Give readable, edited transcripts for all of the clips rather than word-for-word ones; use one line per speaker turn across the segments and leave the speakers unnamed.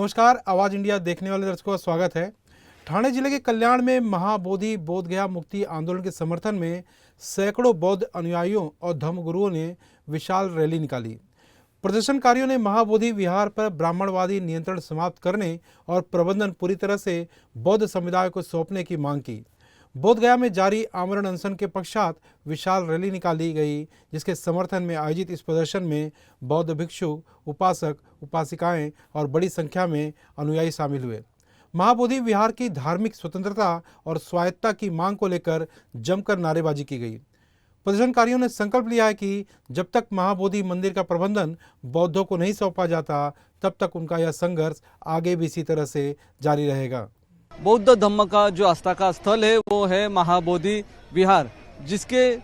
नमस्कार, आवाज इंडिया देखने वाले दर्शकों का स्वागत है। ठाणे जिले के कल्याण में महाबोधि बोधगया मुक्ति आंदोलन के समर्थन में सैकड़ों बौद्ध अनुयायियों और धर्मगुरुओं ने विशाल रैली निकाली। प्रदर्शनकारियों ने महाबोधि विहार पर ब्राह्मणवादी नियंत्रण समाप्त करने और प्रबंधन पूरी तरह से बौद्ध समुदाय को सौंपने की मांग की। बोधगया में जारी आमरण अनशन के पश्चात विशाल रैली निकाली गई, जिसके समर्थन में आयोजित इस प्रदर्शन में बौद्ध भिक्षु, उपासक, उपासिकाएं और बड़ी संख्या में अनुयायी शामिल हुए। महाबोधि विहार की धार्मिक स्वतंत्रता और स्वायत्तता की मांग को लेकर जमकर नारेबाजी की गई। प्रदर्शनकारियों ने संकल्प लिया है कि जब तक महाबोधि मंदिर का प्रबंधन बौद्धों को नहीं सौंपा जाता, तब तक उनका यह संघर्ष आगे भी इसी तरह से जारी रहेगा।
बौद्ध धर्म का जो आस्था का स्थल है वो है महाबोधि विहार, जिसके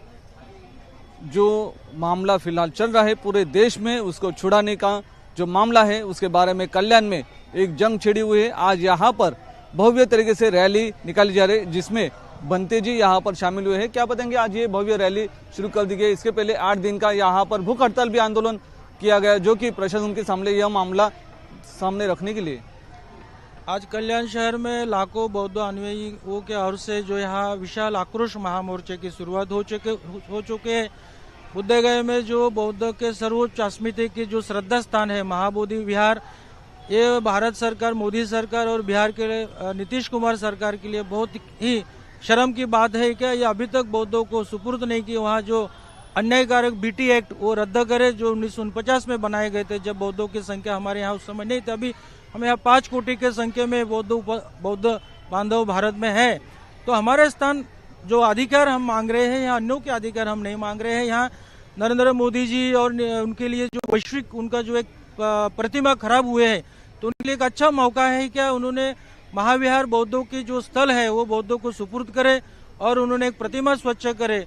जो मामला फिलहाल चल रहा है पूरे देश में, उसको छुड़ाने का जो मामला है उसके बारे में कल्याण में एक जंग छिड़ी हुई है। आज यहाँ पर भव्य तरीके से रैली निकाली जा रही है, जिसमें बनते जी यहाँ पर शामिल हुए हैं। क्या बताएंगे, आज ये भव्य रैली शुरू कर दी गई। इसके पहले 8 दिन का यहाँ पर भूख हड़ताल भी आंदोलन किया गया, जो कि प्रशासन के सामने यह मामला सामने रखने के लिए।
आज कल्याण शहर में लाखों बौद्ध अनुयायियों के ओर से जो यहाँ विशाल आक्रोश महामोर्चे की शुरुआत हो चुके हैं। बोधगया में जो बौद्ध के सर्वोच्च स्मृति के जो श्रद्धा स्थान है महाबोधि विहार, ये भारत सरकार, मोदी सरकार और बिहार के नीतीश कुमार सरकार के लिए बहुत ही शर्म की बात है कि ये अभी तक बौद्धों को सुपुर्द नहीं की। वहाँ जो अन्यायकारक बीटी एक्ट वो रद्द करे, जो 1949 में बनाए गए थे, जब बौद्धों की संख्या हमारे यहाँ उस समय नहीं थी। अभी हमें यहाँ 5 कोटि के संख्या में बौद्ध बांधव भारत में है। तो हमारे स्थान जो अधिकार हम मांग रहे हैं, यहाँ अन्यों के अधिकार हम नहीं मांग रहे हैं। यहाँ नरेंद्र मोदी जी और उनके लिए जो वैश्विक उनका जो एक प्रतिमा खराब हुए है, तो उनके लिए एक अच्छा मौका है क्या उन्होंने महाविहार बौद्धों की जो स्थल है वो बौद्धों को सुपुर्द करे और उन्होंने एक प्रतिमा स्वच्छ करे।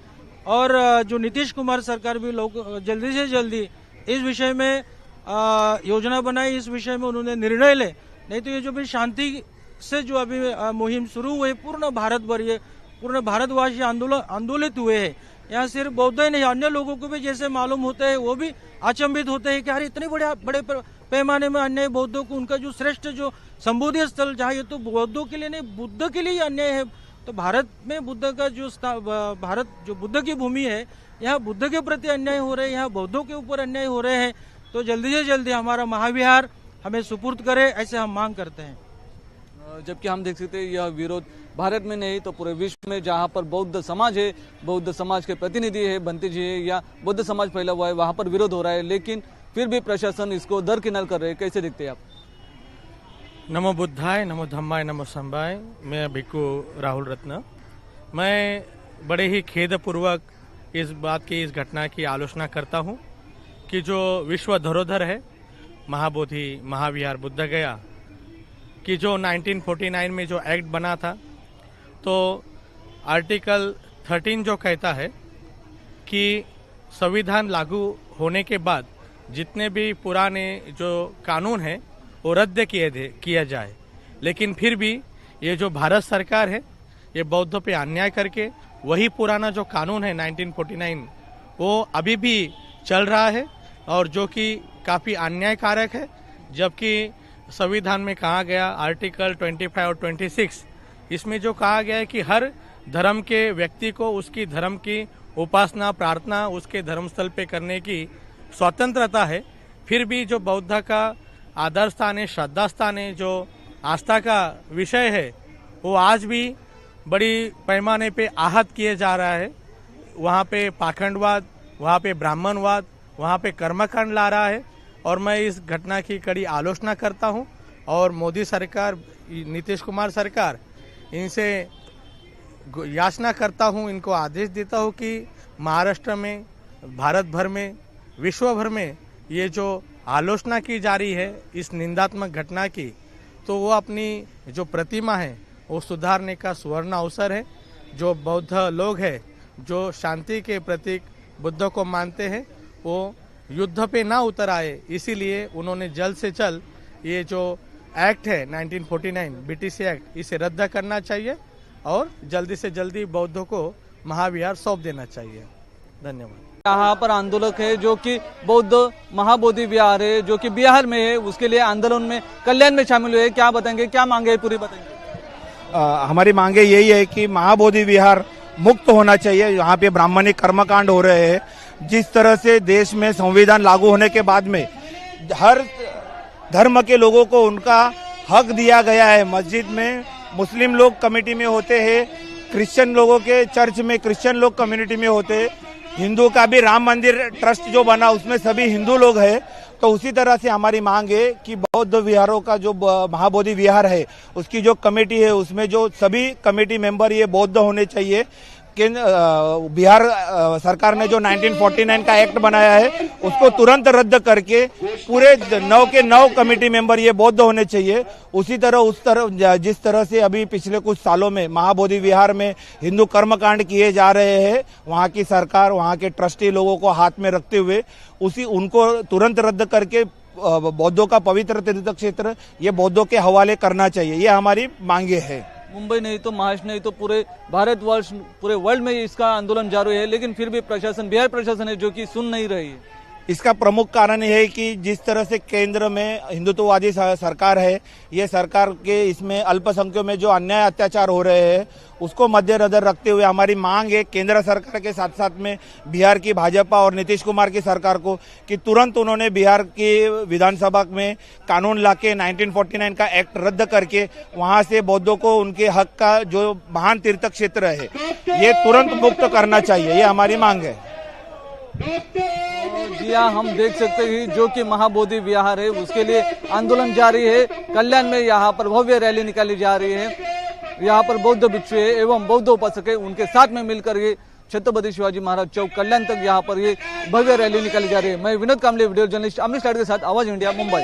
और जो नीतीश कुमार सरकार भी लोग जल्दी से जल्दी इस विषय में योजना बनाई, इस विषय में उन्होंने निर्णय ले। नहीं तो ये जो भी शांति से जो अभी मुहिम शुरू हुई, पूर्ण भारत भर ये पूर्ण भारतवासी आंदोलित हुए हैं। यहाँ सिर्फ बौद्ध ही नहीं, अन्य लोगों को भी जैसे मालूम होता है वो भी अचंभित होते हैं कि यार इतने बड़े पैमाने में अन्याय बौद्धों को, उनका जो श्रेष्ठ जो संबोधि स्थल जहाँ, ये तो बौद्धों के लिए नहीं बुद्ध के लिए ही अन्याय है। तो भारत में बुद्ध का जो भारत जो बुद्ध की भूमि है, यहाँ बुद्ध के प्रति अन्याय हो रहे हैं, यहाँ बौद्धों के ऊपर अन्याय हो रहे हैं। तो जल्दी से जल्दी हमारा महाविहार हमें सुपुर्द करे, ऐसे हम मांग करते हैं।
जबकि हम देख सकते हैं यह विरोध भारत में नहीं तो पूरे विश्व में, जहां पर बौद्ध समाज है, बौद्ध समाज के प्रतिनिधि है, बनते जी है या बौद्ध समाज फैला हुआ है, वहां पर विरोध हो रहा है। लेकिन फिर भी प्रशासन इसको दरकिनार कर रहे हैं। कैसे देखते हैं आप?
नमो बुद्धाय, नमो धम्माय, नमो संभाय। मैं भिक्खु राहुल रत्न। मैं बड़े ही खेदपूर्वक इस बात की, इस घटना की आलोचना करता हूं कि जो विश्व धरोहर है महाबोधि महाविहार बोधगया कि जो 1949 में जो एक्ट बना था, तो आर्टिकल 13 जो कहता है कि संविधान लागू होने के बाद जितने भी पुराने जो कानून है वो रद्द किया जाए। लेकिन फिर भी ये जो भारत सरकार है ये बौद्धों पे अन्याय करके वही पुराना जो कानून है 1949 वो अभी भी चल रहा है, और जो कि काफ़ी अन्यायकारक है। जबकि संविधान में कहा गया आर्टिकल 25 और 26, इसमें जो कहा गया है कि हर धर्म के व्यक्ति को उसकी धर्म की उपासना प्रार्थना उसके धर्मस्थल पे करने की स्वतंत्रता है। फिर भी जो बौद्ध का आदर स्थान है, श्रद्धा स्थान है, जो आस्था का विषय है, वो आज भी बड़ी पैमाने पे आहत किए जा रहा है। वहाँ पे पाखंडवाद, वहाँ पे ब्राह्मणवाद, वहाँ पे कर्मकांड ला रहा है। और मैं इस घटना की कड़ी आलोचना करता हूँ और मोदी सरकार, नीतीश कुमार सरकार, इनसे याचना करता हूँ, इनको आदेश देता हूँ कि महाराष्ट्र में, भारत भर में, विश्व भर में ये जो आलोचना की जा रही है इस निंदात्मक घटना की, तो वो अपनी जो प्रतिमा है वो सुधारने का सुवर्ण अवसर है। जो बौद्ध लोग हैं, जो शांति के प्रतीक बुद्ध को मानते हैं, वो युद्ध पे ना उतर आए, इसीलिए उन्होंने जल्द से जल्द ये जो एक्ट है 1949 बीटीसी एक्ट, इसे रद्द करना चाहिए और जल्दी से जल्दी बौद्धों को महाविहार सौंप देना चाहिए। धन्यवाद।
यहाँ पर आंदोलक है जो कि बौद्ध महाबोधि विहार है जो कि बिहार में है, उसके लिए आंदोलन में कल्याण में शामिल हुए। क्या बताएंगे, क्या मांगे है, पूरी बताएंगे।
हमारी मांगे यही है कि महाबोधि विहार मुक्त होना चाहिए। यहाँ पे ब्राह्मणिक कर्मकांड हो रहे हैं। जिस तरह से देश में संविधान लागू होने के बाद में हर धर्म के लोगों को उनका हक दिया गया है। मस्जिद में मुस्लिम लोग कमेटी में होते हैं, क्रिश्चियन लोगों के चर्च में क्रिश्चियन लोग कम्युनिटी में होते हैं, हिंदू का भी राम मंदिर ट्रस्ट जो बना उसमें सभी हिंदू लोग हैं। तो उसी तरह से हमारी मांग है कि बौद्ध विहारों का जो महाबोधि विहार है उसकी जो कमेटी है उसमें जो सभी कमेटी मेंबर ये बौद्ध होने चाहिए। बिहार सरकार ने जो 1949 का एक्ट बनाया है उसको तुरंत रद्द करके पूरे 9 के 9 कमेटी मेंबर ये बौद्ध होने चाहिए। उसी तरह जिस तरह से अभी पिछले कुछ सालों में महाबोधि विहार में हिंदू कर्मकांड किए जा रहे हैं, वहाँ की सरकार वहाँ के ट्रस्टी लोगों को हाथ में रखते हुए उनको तुरंत रद्द करके बौद्धों का पवित्र तीर्थ क्षेत्र ये बौद्धों के हवाले करना चाहिए। ये हमारी मांगे है।
मुंबई नहीं तो महाराष्ट्र नहीं तो पूरे भारतवर्ष, पूरे वर्ल्ड में इसका आंदोलन जारी है, लेकिन फिर भी प्रशासन, बिहार प्रशासन है जो कि सुन नहीं रही है।
इसका प्रमुख कारण है कि जिस तरह से केंद्र में हिंदुत्ववादी सरकार है, ये सरकार के इसमें अल्पसंख्यकों में जो अन्याय अत्याचार हो रहे हैं उसको मद्देनजर रखते हुए हमारी मांग है केंद्र सरकार के साथ साथ में बिहार की भाजपा और नीतीश कुमार की सरकार को कि तुरंत उन्होंने बिहार की विधानसभा में कानून लाके 1949 का एक्ट रद्द करके वहां से बौद्धों को उनके हक का जो महान तीर्थ क्षेत्र है ये तुरंत मुक्त करना चाहिए। ये हमारी मांग है।
जी हाँ, हम देख सकते हैं जो कि महाबोधि विहार है उसके लिए आंदोलन जारी है। कल्याण में यहाँ पर भव्य रैली निकाली जा रही है। यहाँ पर बौद्ध भिक्षु एवं बौद्ध उपासक है, उनके साथ में मिलकर ये छत्रपति शिवाजी महाराज चौक कल्याण तक यहाँ पर ये भव्य रैली निकाली जा रही है। मैं विनोद कामले, वीडियो जर्नलिस्ट अमरीश लाड के साथ आवाज इंडिया, मुंबई।